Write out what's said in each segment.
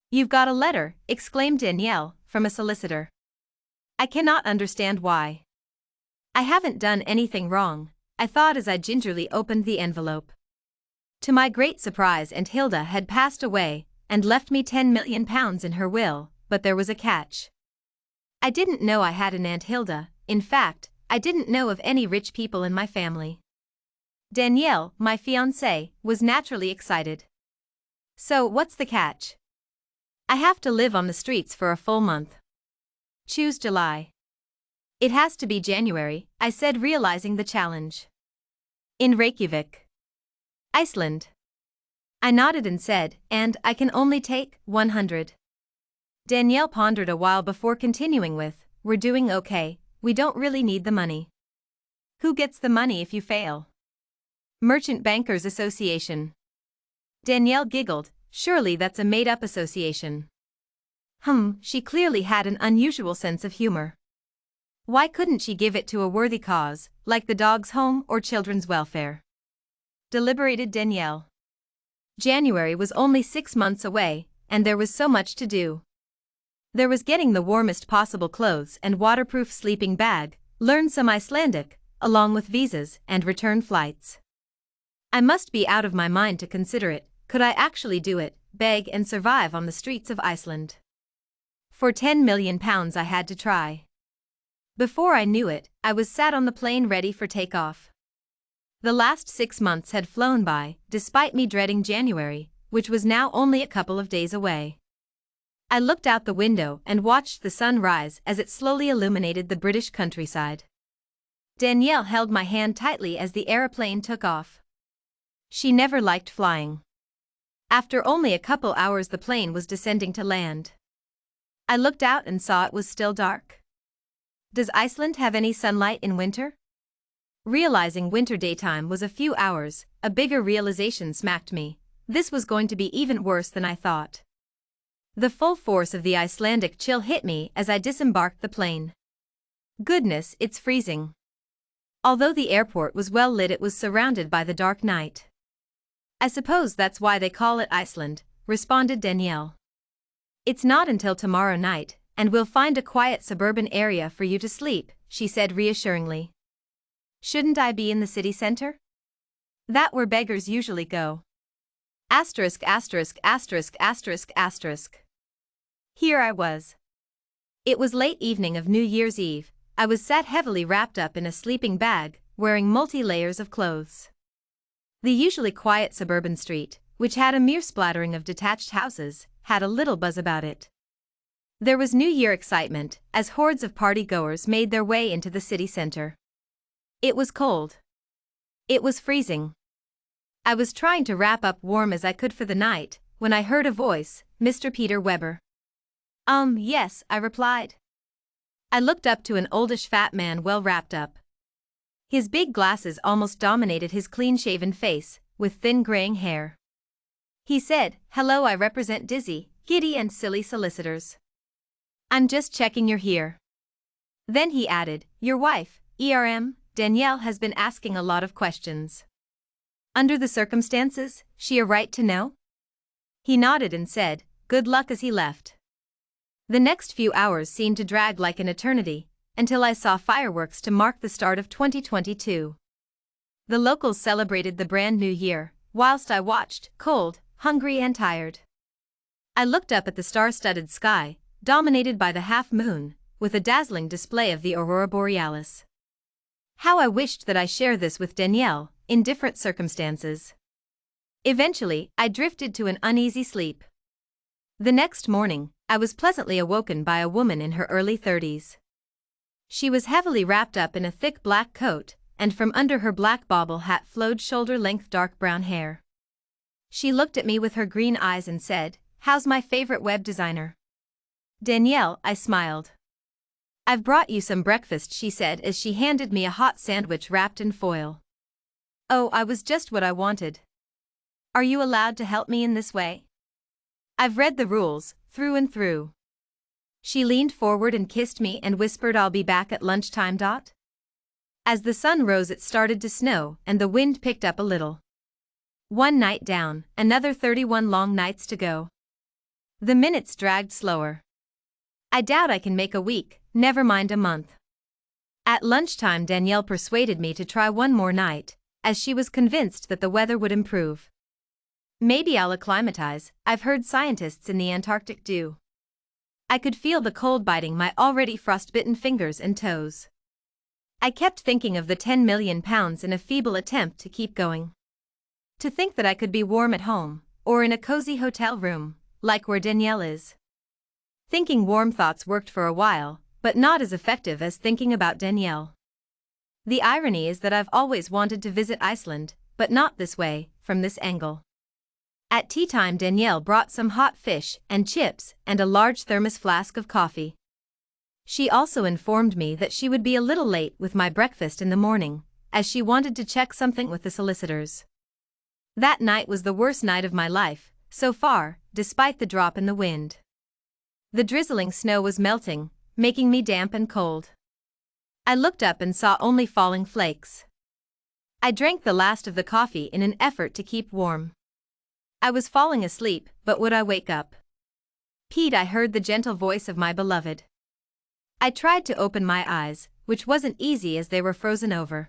You've got a letter, exclaimed Danielle, from a solicitor. I cannot understand why. I haven't done anything wrong, I thought as I gingerly opened the envelope. To my great surprise, Aunt Hilda had passed away and left me £10 million in her will, but there was a catch. I didn't know I had an Aunt Hilda. In fact, I didn't know of any rich people in my family. Danielle, my fiancée, was naturally excited. So, what's the catch? I have to live on the streets for a full month. Choose July. It has to be January, I said, realizing the challenge. In Reykjavik, Iceland. I nodded and said, and I can only take 100. Danielle pondered a while before continuing with, we're doing okay, we don't really need the money. Who gets the money if you fail? Merchant Bankers Association. Danielle giggled, surely that's a made-up association. She clearly had an unusual sense of humor. Why couldn't she give it to a worthy cause, like the dog's home or children's welfare? Deliberated Danielle. January was only 6 months away, and there was so much to do. There was getting the warmest possible clothes and waterproof sleeping bag, learn some Icelandic, along with visas and return flights. I must be out of my mind to consider it. Could I actually do it, beg and survive on the streets of Iceland? For £10 million I had to try. Before I knew it, I was sat on the plane ready for takeoff. The last 6 months had flown by, despite me dreading January, which was now only a couple of days away. I looked out the window and watched the sun rise as it slowly illuminated the British countryside. Danielle held my hand tightly as the aeroplane took off. She never liked flying. After only a couple hours the plane was descending to land. I looked out and saw it was still dark. Does Iceland have any sunlight in winter? Realizing winter daytime was a few hours, a bigger realization smacked me. This was going to be even worse than I thought. The full force of the Icelandic chill hit me as I disembarked the plane. Goodness, it's freezing. Although the airport was well lit, it was surrounded by the dark night. I suppose that's why they call it Iceland, responded Danielle. It's not until tomorrow night, and we'll find a quiet suburban area for you to sleep, she said reassuringly. Shouldn't I be in the city center? That where beggars usually go. Asterisk asterisk asterisk asterisk asterisk. Here I was. It was late evening of New Year's Eve. I was sat heavily wrapped up in a sleeping bag, wearing multi-layers of clothes. The usually quiet suburban street, which had a mere splattering of detached houses, had a little buzz about it. There was New Year excitement as hordes of party-goers made their way into the city center. It was cold. It was freezing. I was trying to wrap up warm as I could for the night, when I heard a voice, Mr. Peter Weber. Yes, I replied. I looked up to an oldish fat man well wrapped up. His big glasses almost dominated his clean-shaven face, with thin graying hair. He said, "Hello, I represent Dizzy, Giddy and Silly Solicitors. I'm just checking you're here." Then he added, "Your wife, Danielle, has been asking a lot of questions. Under the circumstances, she a right to know?" He nodded and said, "Good luck," as he left. The next few hours seemed to drag like an eternity, until I saw fireworks to mark the start of 2022. The locals celebrated the brand new year, whilst I watched, cold, hungry and tired. I looked up at the star-studded sky, dominated by the half-moon, with a dazzling display of the aurora borealis. How I wished that I shared this with Danielle, in different circumstances. Eventually, I drifted to an uneasy sleep. The next morning, I was pleasantly awoken by a woman in her early 30s. She was heavily wrapped up in a thick black coat, and from under her black bobble hat flowed shoulder-length dark brown hair. She looked at me with her green eyes and said, "How's my favorite web designer?" "Danielle," I smiled. "I've brought you some breakfast," she said as she handed me a hot sandwich wrapped in foil. "Oh, I was just what I wanted. Are you allowed to help me in this way?" "I've read the rules, through and through." She leaned forward and kissed me and whispered, "I'll be back at lunchtime." As the sun rose, it started to snow and the wind picked up a little. One night down, another 31 long nights to go. The minutes dragged slower. I doubt I can make a week, never mind a month. At lunchtime, Danielle persuaded me to try one more night, as she was convinced that the weather would improve. Maybe I'll acclimatize, I've heard scientists in the Antarctic do. I could feel the cold biting my already frostbitten fingers and toes. I kept thinking of the 10 million pounds in a feeble attempt to keep going. To think that I could be warm at home, or in a cozy hotel room, like where Danielle is. Thinking warm thoughts worked for a while, but not as effective as thinking about Danielle. The irony is that I've always wanted to visit Iceland, but not this way, from this angle. At tea time, Danielle brought some hot fish and chips and a large thermos flask of coffee. She also informed me that she would be a little late with my breakfast in the morning, as she wanted to check something with the solicitors. That night was the worst night of my life, so far, despite the drop in the wind. The drizzling snow was melting, making me damp and cold. I looked up and saw only falling flakes. I drank the last of the coffee in an effort to keep warm. I was falling asleep, but would I wake up? Pete, I heard the gentle voice of my beloved. I tried to open my eyes, which wasn't easy as they were frozen over.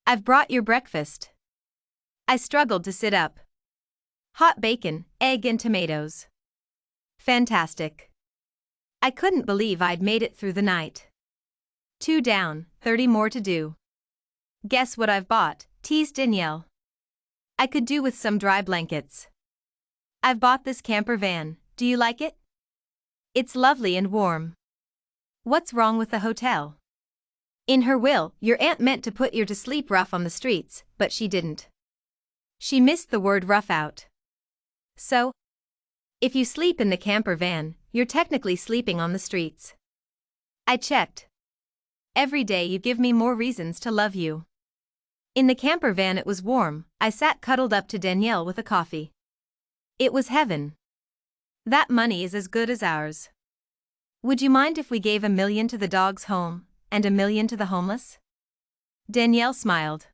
I've brought your breakfast. I struggled to sit up. Hot bacon, egg and tomatoes. Fantastic. I couldn't believe I'd made it through the night. 2 down, 30 more to do. Guess what I've bought, teased Danielle. I could do with some dry blankets. I've bought this camper van, do you like it? It's lovely and warm. What's wrong with the hotel? In her will, your aunt meant to put you to sleep rough on the streets, but she didn't. She missed the word rough out. So, if you sleep in the camper van, you're technically sleeping on the streets. I checked. Every day you give me more reasons to love you. In the camper van it was warm, I sat cuddled up to Danielle with a coffee. It was heaven. That money is as good as ours. Would you mind if we gave $1 million to the dog's home, and $1 million to the homeless? Danielle smiled.